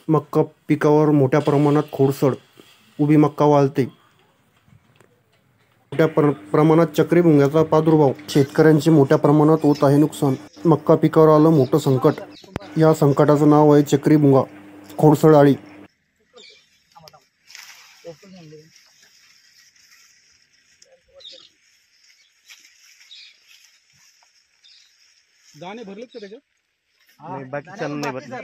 मक्का पिकावर मोठ्या प्रमाणात खोडसड, उभी मक्का वाळते. मोठ्या प्रमाणात चक्री भुंग्याचा प्रादुर्भाव, शेतकऱ्यांचे मोठ्या प्रमाणात होत आहे नुकसान. मक्का पिकावर आलं मोठं संकट. या संकटाचं नाव आहे चक्री भुंगा खोडसड अळी. दाणे भरलेत का त्याच्यात? बाकी चलन नाही भरले.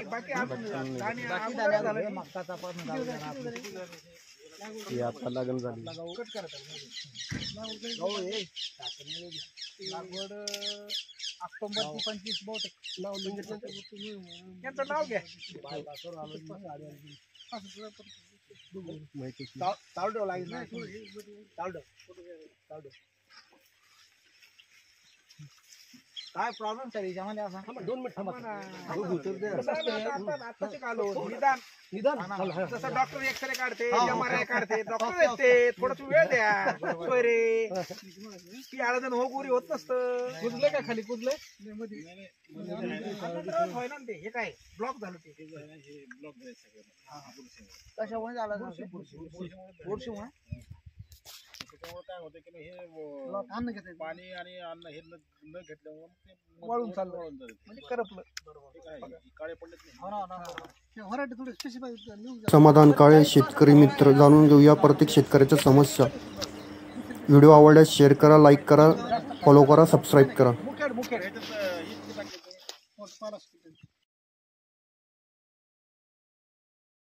आता लागण झाली. लागवड ऑक्टोबर 25 बहुतेक त्यांचं नाव घ्या. तावडो लागेल ना. तावडो काय प्रॉब्लेम सर याच्यामध्ये असा? 2 मिनिट थांबा. निदान जसं डॉक्टर एक्सरे काढते, MRI काढते, डॉक्टर येते, थोडस वेळ द्या. रे की आळजण हो गोरी होत नसतं. कुजले का खाली कुजले होय ना ते. हे काय ब्लॉक झालं ते. कशामुळे झालं? वर्षीमुळे काय होतं की हे अन्न घेते, पाणी आणि अन्न हे न घेतल्यामुळे वाळून चाललं, म्हणजे करपलं. काळे पडले. समाधान काळे, शेतकरी मित्र. जाणून घेऊया प्रत्येक शेतकऱ्याच्या समस्या. व्हिडिओ आवडल्यास शेअर करा, लाईक करा, फॉलो करा, सबस्क्राईब करा.